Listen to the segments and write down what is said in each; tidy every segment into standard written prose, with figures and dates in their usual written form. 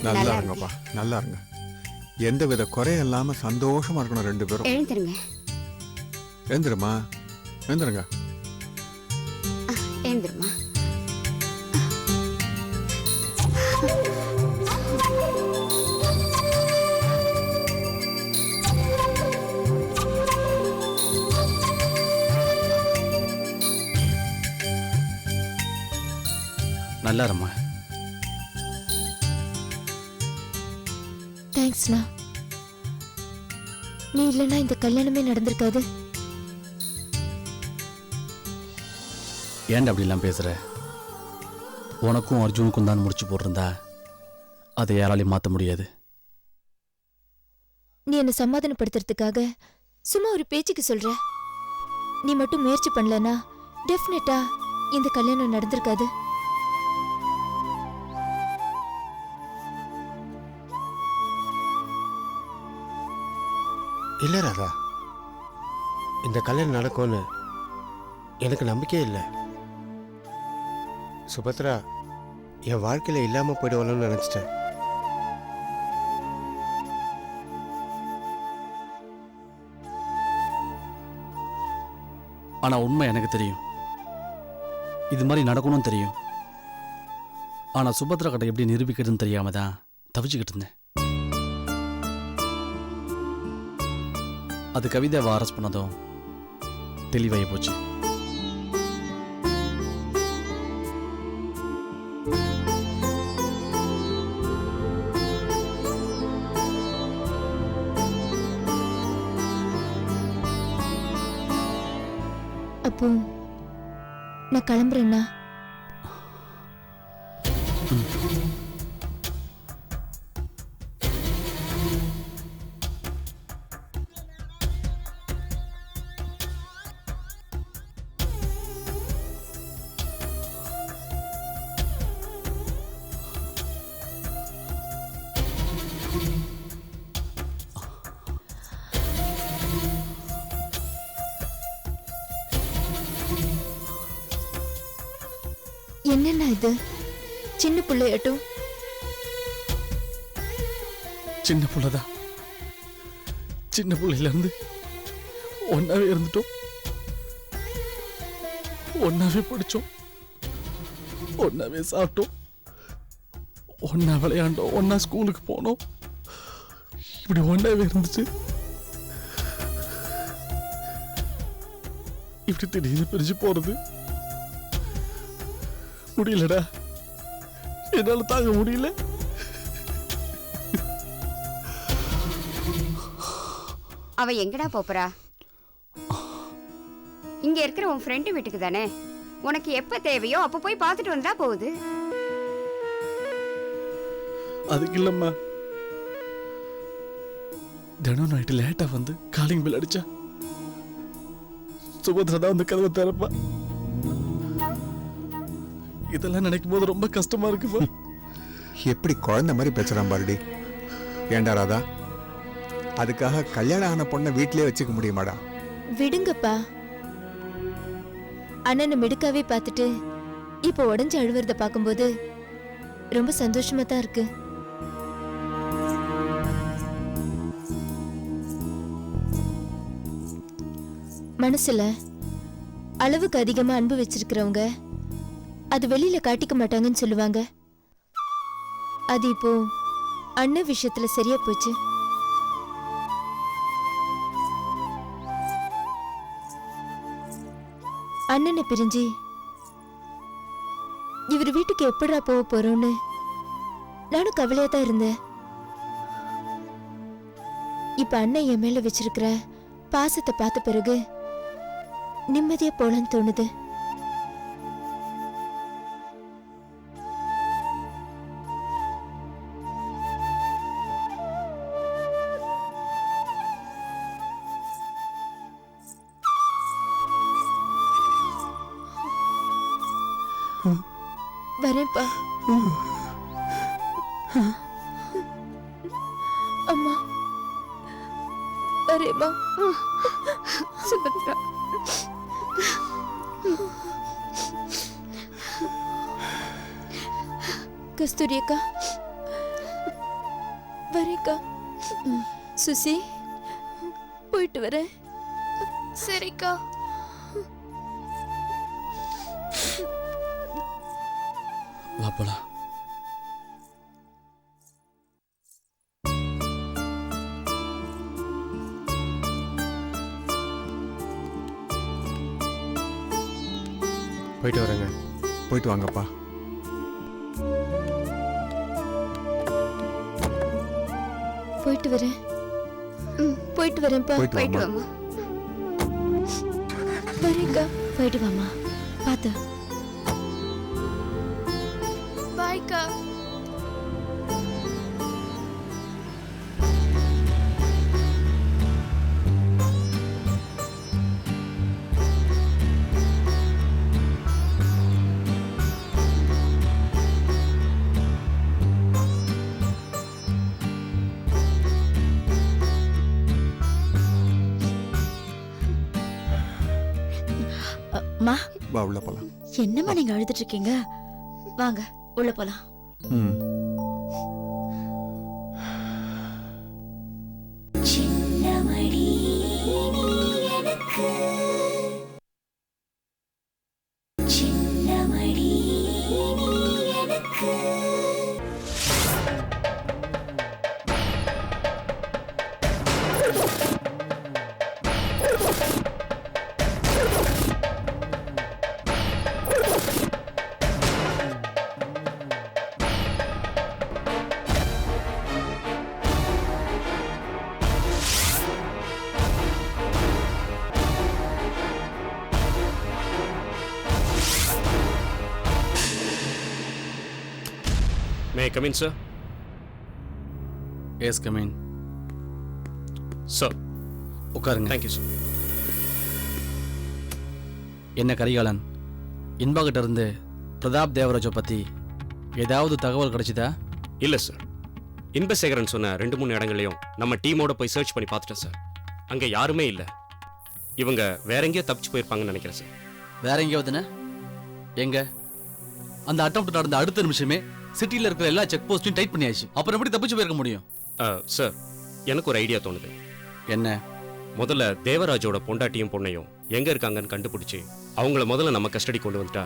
நல்லா இருங்கப்பா, நல்லா இருங்க. எந்த வித குறையும் இல்லாம சந்தோஷமா இருக்கணும் ரெண்டு பேரும். எழுந்துருங்க. எழுந்துருமா, எழுந்துருங்க. எழுந்துருமா. நல்லா இருமா. தேங்க்ஸ்ண்ணா. நீ இல்லைன்னா இந்த கல்யாணமே நடந்திருக்காது. ஏன்டா அப்படிலாம் பேசுற? உனக்கும் அர்ஜுனுக்கும் தான் முடிச்சு போட்டிருந்தா அதை யாராலையும் மாற்ற முடியாது. நீ என்னை சமாதானப்படுத்துறதுக்காக சும்மா ஒரு பேச்சுக்கு சொல்ற. நீ மட்டும் முயற்சி பண்ணலனா டெஃபினட்டா இந்த கல்யாணம் நடந்திருக்காது. இல்லை ராதா, இந்த கல்யாணம் நடக்கும்னு எனக்கு நம்பிக்கையே இல்லை. சுபத்ரா என் வாழ்க்கையில் இல்லாமல் போயிடுவான்னு நினச்சிட்டேன். ஆனால் உண்மை எனக்கு தெரியும், இது மாதிரி நடக்கணும்னு தெரியும். ஆனால் சுபத்ரா கிட்ட எப்படி நிரூபிக்கிறதுன்னு தெரியாம தான் தவிச்சுக்கிட்டு இருந்தேன். அது கவிதாவை அரெஸ்ட் பண்ணதும் தெளிவாகி போச்சு. அப்போ நான் கிளம்புறேன்னா? என்னன்னா இது? சின்ன பிள்ளையாட்டும். சின்ன புள்ளதான். சின்ன புள்ளையில இருந்து ஒன்னாவே இருந்துட்டோம், ஒன்னாவே படிச்சோம், ஒன்னாவே சாப்பிட்டோம், ஒன்னா விளையாண்டோம், ஒன்னா ஸ்கூலுக்கு போனோம். இப்படி ஒன்னாவே இருந்துச்சு. இப்படி திடீர்னு பிரிஞ்சு போறது முடியலடா, என்னால தாங்க முடியல. அவ எங்கடா போறா? இங்க இருக்கிற உன் ஃப்ரெண்டு வீட்டுக்கு தானே. உனக்கு எப்ப தேவையோ அப்ப போய் பார்த்துட்டு வந்தா போகுது. அதுக்கு இல்லம்மா, தினம் நைட்டு லேட்டா வந்து காலிங் பில் அடிச்சா சுபத்ரா தான் வந்து கதவை திறப்பா. இதெல்லாம் நினைக்கும் போது ரொம்ப கஷ்டமா இருக்குப்பா. எப்படி குழந்தை மாதிரி பேசுறான் பாருடி. ஏண்டா ராதா, அதுக்காக கல்யாணம் ஆன பொண்ணை வீட்டிலே வச்சுக்க முடியுமாடா? விடுங்கப்பா. அண்ணனை மிடுக்காவே பார்த்துட்டு இப்ப உடஞ்சு அழுவுறத பார்க்கும்போது ரொம்ப சந்தோஷமா தான் இருக்கு. மனசுல அளவுக்கு அதிகமா அன்பு வச்சிருக்கிறவங்க அது வெளியில காட்டிக்க மாட்டாங்கன்னு சொல்லுவாங்க. அது இப்போ அண்ணன் விஷயத்துல சரியா போச்சு. அண்ணனை பிரிஞ்சு இவர் வீட்டுக்கு எப்படா போக போறோம்னு நானும் கவலையா தான் இருந்தேன். இப்ப அண்ணன் என் மேல வச்சிருக்கிற பாசத்தை பார்த்த பிறகு நிம்மதியா போலான்னு தோணுது. வரேன்ப்பா. அம்மா வரேம்மா. சுபத்ரா, கஸ்தூரி அக்கா, வரேக்கா. சுசி, போயிட்டு வரேன். சரிக்கா. வா போலாம். போயிட்டு வரேங்க. போயிட்டு வாங்கப்பா. போயிட்டு வரேன். போயிட்டு வரேன்ப்பா. போயிட்டு போயிட்டு வாமா. வாமா. வரேக்கா. போயிட்டு வாமா. பாத்து. பாய்க்கா. மா, வா உள்ள போலாம். என்னம்மா நீங்க அழுதுட்டு இருக்கீங்க? வாங்க உள்ள போலாம். ம். May I come in, sir? Yes come in. Sir. உட்காருங்க. Thank you, sir. என்ன கரிகாலன், இன்பாகிட்ட இருந்து பிரதாப் தேவராஜை பற்றி ஏதாவது தகவல் கிடைச்சிதா? இல்லை சார். இன்பசேகரன் சொன்ன 2-3 இடங்களையும் நம்ம டீமோட போய் சர்ச் பண்ணி பார்த்துட்டோம் சார். அங்கே யாருமே இல்லை. இவங்க வேற எங்கேயோ தப்பிச்சு போயிருப்பாங்கன்னு நினைக்கிறேன் சார். வேற எங்கேயாவதுண்ணே? எங்க? அந்த அட்டம் நடந்த அடுத்த நிமிஷமே சிட்டியில் இருக்கிற எல்லா செக் போஸ்ட்டையும் டைட் பண்ணியாச்சு. அப்புறம் எப்படி தப்பிச்சு போயிருக்க முடியும்? சார், எனக்கு ஒரு ஐடியா தோணுது. என்ன? முதல்ல தேவராஜோட பொண்டாட்டியும் பொண்ணையும் எங்கே இருக்காங்கன்னு கண்டுபிடிச்சி அவங்கள முதல்ல நம்ம கஸ்டடி கொண்டு வந்துட்டா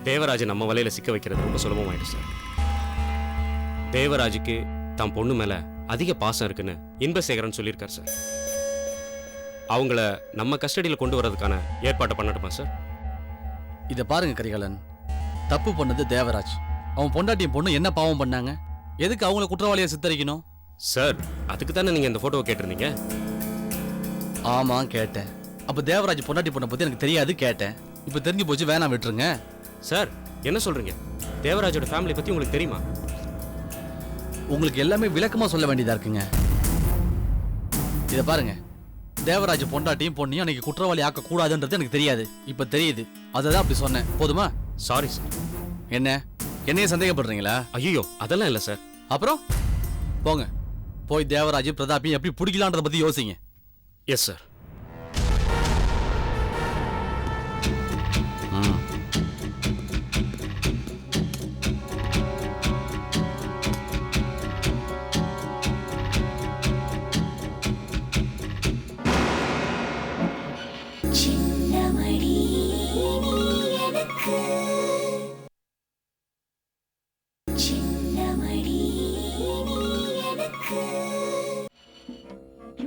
தேவராஜை நம்ம வலையில் சிக்க வைக்கிறது ரொம்ப சுலபமாயிடும் சார். தேவராஜுக்கு தன் பொண்ணு மேலே அதிக பாசம் இருக்குன்னு இன்பசேகரன் சொல்லியிருக்கார் சார். அவங்கள நம்ம கஸ்டடியில் கொண்டு வரதுக்கான ஏற்பாட்டை பண்ணட்டுமா சார்? இதை பாருங்க கரிகாலன், தப்பு பண்ணது தேவராஜ். அவன் பொண்டாட்டியும் பொண்ணு என்ன பாவம் பண்ணாங்க? எதுக்கு அவங்கள குற்றவாளியை சித்தரிக்கணும்? சார், அதுக்கு தானே நீங்கள் இந்த ஃபோட்டோவை கேட்டிருந்தீங்க. ஆமா கேட்டேன். அப்ப தேவராஜ் பொண்டாட்டி பொண்ணை பத்தி எனக்கு தெரியாது கேட்டேன். இப்ப தெரிஞ்சு போச்சு, வேணாம் விட்டுருங்க. சார், என்ன சொல்றீங்க? தேவராஜோட ஃபேமிலி பத்தி உங்களுக்கு தெரியுமா? உங்களுக்கு எல்லாமே விளக்கமா சொல்ல வேண்டியதா இருக்குங்க. இதை பாருங்க, தேவராஜ் பொண்டாட்டியும் பொண்ணையும் அன்னைக்கு குற்றவாளி ஆக்க கூடாதுன்றது எனக்கு தெரியாது. இப்ப தெரியுது, அததான் அப்படி சொன்னேன். போதுமா? Sorry sir. என்ன, என்னையே சந்தேகப்படுறீங்களா? ஐயோ, அதெல்லாம் இல்லை சார். அப்புறம் போங்க, போய் தேவராஜ் பிரதாப்பையும் எப்படி பிடிக்கலான்றத பத்தி யோசிங்க. Yes sir.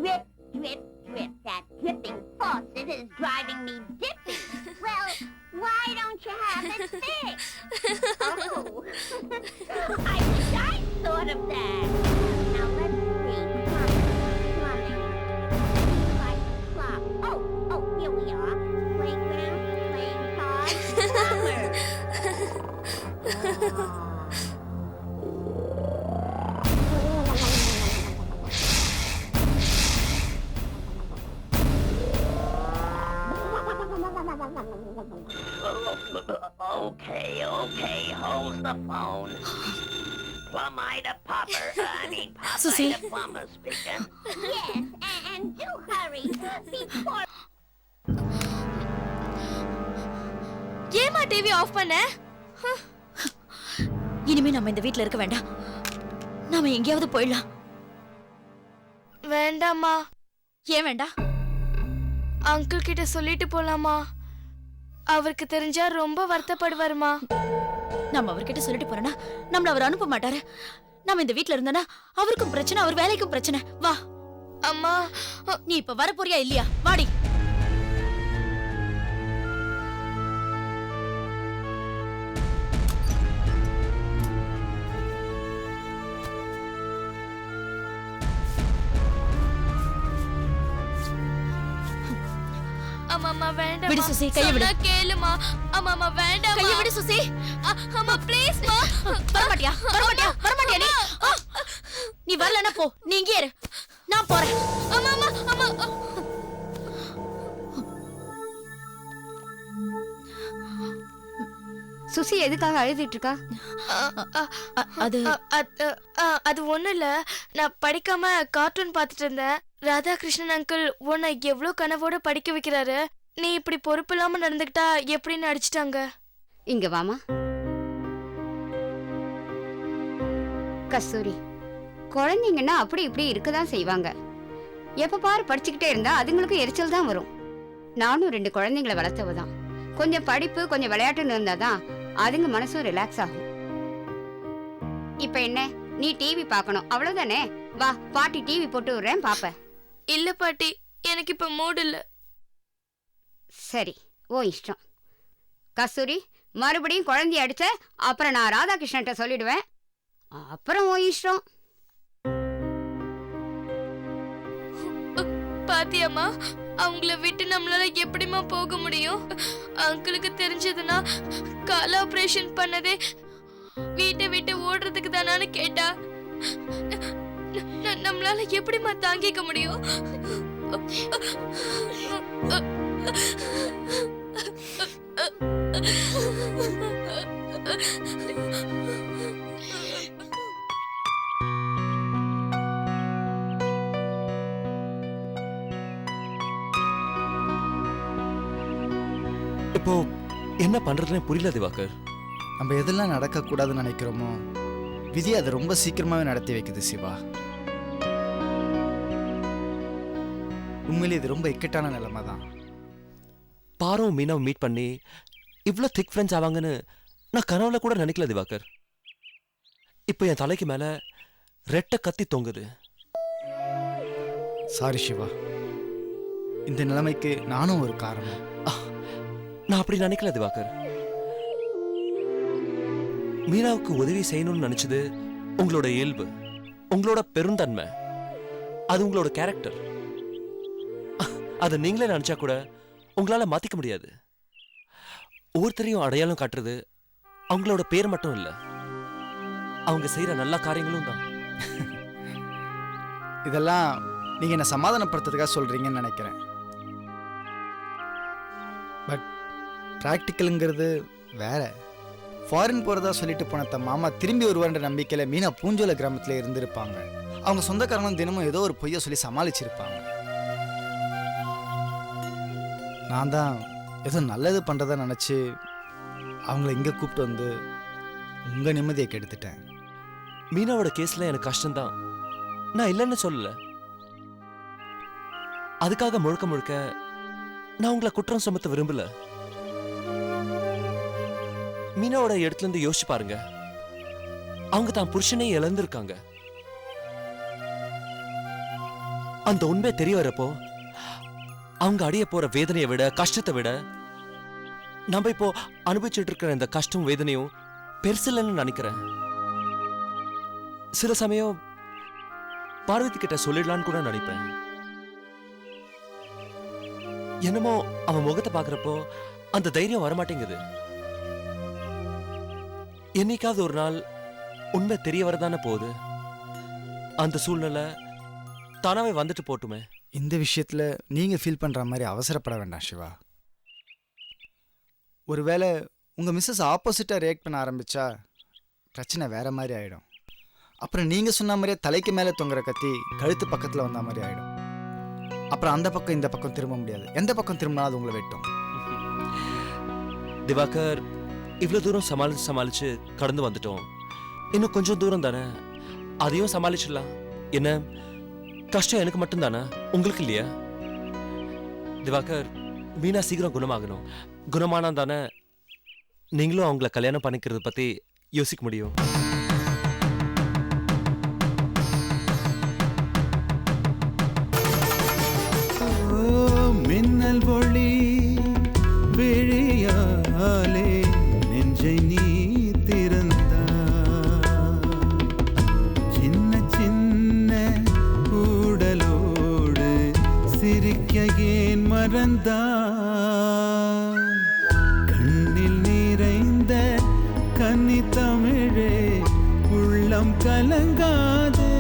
Drip, drip, drip. That dripping faucet is driving me dippy. Well, why don't you have it fixed? Oh, I wish I thought of that. Now let's see. Plumbing. Like clock. Oh, here we are. Playground, playing cards, plumber. Okay, hold the phone. Plumber Popper, Susie. Popper Plumber speaking. Yes, and do hurry before. ஏமா TV off பண்ண? இனிமே நம்ம இந்த வீட்ல இருக்க வேண்டாம். நாம எங்கேயாவது போயிடலாம். வேண்டாம்மா. ஏன் வேண்டாம்? அங்கிள் கிட்ட சொல்லிட்டு போலாமா? அவருக்கு தெரிஞ்சா ரொம்ப வருத்தப்படுவாருமா. நம்ம அவர்கிட்ட சொல்லிட்டு போறேன்னா நம்மள அவர் அனுப்ப மாட்டாரு. நம்ம இந்த வீட்ல இருந்தனா அவருக்கும் பிரச்சனை, அவர் வேலைக்கும் பிரச்சனை. வா. அம்மா, நீ இப்ப வர போறியா இல்லையா? வாடி. அம்மா வேண்டாம். விடு சுசி, கையை விடு. கேளுமா. அம்மா வேண்டாம். கையை விடு சுசி. அம்மா ப்ளீஸ் மா. வரமாட்டியா? வரமாட்டியா? வரமாட்டியா நீ? நீ வரலன்னா போ. நீ இங்கே இரு. நான் போறேன். அம்மா. சுசி எதுக்காக அழுதுட்டு இருக்கா? அது அது ஒண்ணும் இல்ல. நான் படிக்காம கார்ட்டூன் பார்த்துட்டு இருந்தேன். ராதாகிருஷ்ணன் அங்கிள் உன்னை எவ்வளவு கனவோட படிக்க வைக்கிறாரு. நீ இப்படி பொறுப்பு இல்லாம நடந்துக்கிட்டா எப்படின்னு அடிச்சிட்டாங்க. இங்க வாமா. கஸ்தூரி, குழந்தைங்கன்னா அப்படி இப்படி இருக்கதான் செய்வாங்க. எப்ப பாரு படிச்சுக்கிட்டே இருந்தா அதுங்களுக்கு எரிச்சல் தான் வரும். நானும் 2 குழந்தைங்களை வளர்த்தவதான். கொஞ்சம் படிப்பு கொஞ்சம் விளையாட்டுன்னு இருந்தாதான் அதுங்க மனசும் ரிலாக்ஸ் ஆகும். இப்ப என்ன, நீ டிவி பார்க்கணும் அவ்வளவுதானே? வா, பாட்டி டிவி போட்டு விடுறேன், பாப்ப. இல்ல பாட்டி, எனக்கு இப்ப மூட் இல்ல. சரி, ஓ இஷ்டம். கஸ்தூரி, மறுபடியும் குழந்தைய அடிச்ச அப்புறம் நான் ராதாகிருஷ்ணன்ட்ட சொல்லிடுவேன். அப்புறம் ஓ இஷ்டம். பாத்தியம்மா, அவங்கள விட்டு நம்மளால எப்படிமா போக முடியும்? அங்கிளுக்கு தெரிஞ்சதுன்னா கால் ஆபரேஷன் பண்ணதே வீட்டை விட்டு ஓடுறதுக்கு தானான்னு கேட்டா நம்மளால எப்படிமா தாங்கிக்க முடியும்? இப்போ என்ன பண்றதுன்னு புரியல திவாகர். நம்ம எதெல்லாம் நடக்கக்கூடாதுன்னு நினைக்கிறோமோ விதி அதை ரொம்ப சீக்கிரமாகவே நடத்தி வைக்குது சிவா. உண்மையிலே இது ரொம்ப இக்கட்டான நிலைமை தான். பாரும் மீனாவை மீட் பண்ணி இவ்வளோ திக் ஃப்ரெண்ட்ஸ் ஆவாங்கன்னு நான் கனவுல கூட நினைக்கல திவாகர். இப்போ என் தலைக்கு மேல ரெட்டை கத்தி தொங்குது. சாரி சிவா, இந்த நிலைமைக்கு நானும் ஒரு காரணம். நான் அப்படி நினைக்கல திவாகர். மீனாவுக்கு உதவி செய்யணும்னு நினைச்சது உங்களோட இயல்பு, உங்களோட பெருந்தன்மை, அது உங்களோட கேரக்டர். அதை நீங்களே நினைச்சா கூட உங்களால மாத்திக்க முடியாது. ஒவ்வொருத்தரையும் அடையாளம் காட்டுறது அவங்களோட பேர் மட்டும் இல்ல, அவங்க செய்யற நல்ல காரியங்களும் தான். இதெல்லாம் நீங்க என்ன சமாதானப்படுத்துறதுக்காக சொல்றீங்கன்னு நினைக்கிறேன். பட் ப்ராக்டிக்கலுங்கிறது வேற. ஃபாரின் போகிறதா சொல்லிட்டு போன தன் மாமா திரும்பி வருவார்ன்ற நம்பிக்கையில் மீனா பூஞ்சோல கிராமத்தில் இருந்திருப்பாங்க. அவங்க சொந்தக்காரங்களும் தினமும் ஏதோ ஒரு பொய்யை சொல்லி சமாளிச்சிருப்பாங்க. நான் தான் ஏதோ நல்லது பண்ணுறதா நினச்சி அவங்கள இங்கே கூப்பிட்டு வந்து உங்கள் நிம்மதியை கெடுத்துட்டேன். மீனாவோட கேஸ்ல எனக்கு கஷ்டம்தான், நான் இல்லைன்னு சொல்லல. அதுக்காக முழுக்க முழுக்க நான் உங்களை குற்றம் சுமத்த விரும்பல. மீனாவோட இடத்துல இருந்து யோசிச்சு பாருங்க. அவங்க தான் புருஷனே இழந்திருக்காங்க. அந்த உண்மை தெரிய வரப்போ அவங்க அடைய போற வேதனையை விட கஷ்டத்தை விட நம்ம இப்போ அனுபவிச்சுட்டு இருக்கிற இந்த கஷ்டம் வேதனையும் பெருசில்லைன்னு நினைக்கிறேன். சில சமயம் பார்வதி கிட்ட சொல்லிடலான்னு கூட நினைப்பேன். என்னமோ அவன் முகத்தை பாக்குறப்போ அந்த தைரியம் வரமாட்டேங்குது. என்னைக்காவது ஒரு நாள் உண்மை தெரிய வரதானே போகுது. அந்த சூழ்நிலை தானாவே வந்துட்டு போட்டுமே. இந்த விஷயத்தில் நீங்கள் ஃபீல் பண்ணுற மாதிரி அவசரப்பட வேண்டாம் சிவா. ஒருவேளை உங்கள் மிஸ்ஸஸ் ஆப்போசிட்டாக ரியாக்ட் பண்ண ஆரம்பித்தா பிரச்சனை வேறு மாதிரி ஆகிடும். அப்புறம் நீங்கள் சொன்ன மாதிரியே தலைக்கு மேலே தொங்குற கத்தி கழுத்து பக்கத்தில் வந்த மாதிரி ஆகிடும். அப்புறம் அந்த பக்கம் இந்த பக்கம் திரும்ப முடியாது. எந்த பக்கம் திரும்பினா அது உங்களை வெட்டும். திவாகர், இவ்வளோ தூரம் சமாளிச்சு கடந்து வந்துட்டோம். இன்னும் கொஞ்சம் தூரம் தானே, அதையும் சமாளிச்சிடலாம். என்ன கஷ்டம் எனக்கு மட்டும்தானா, உங்களுக்கு இல்லையா? திவாகர், மீனா சீக்கிரம் குணமாகணும். குணமானா தானே நீங்களும் அவங்கள கல்யாணம் பண்ணிக்கிறத பத்தி யோசிக்க முடியும். மின்னல் ஒளி விழியாலே நெஞ்சை நீ திறந்தா, சின்ன சின்ன ஊடலோடு சிரிக்க ஏன் மறந்தா, கண்ணில் நிறைந்த கன்னி தமிழே உள்ளம் கலங்காதே,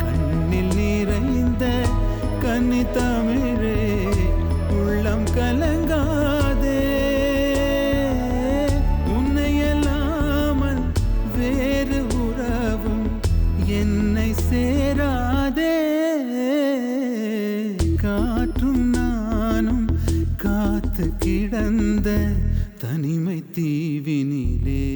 கண்ணில் நிறைந்த கன்னி தமிழே உள்ளம் கலங்காதே, உன்னையல்லாமல் வேறு உறவும் என்னை சேராதே, காற்றும் நானும் காத்து கிடந்த தனிமை தீவினிலே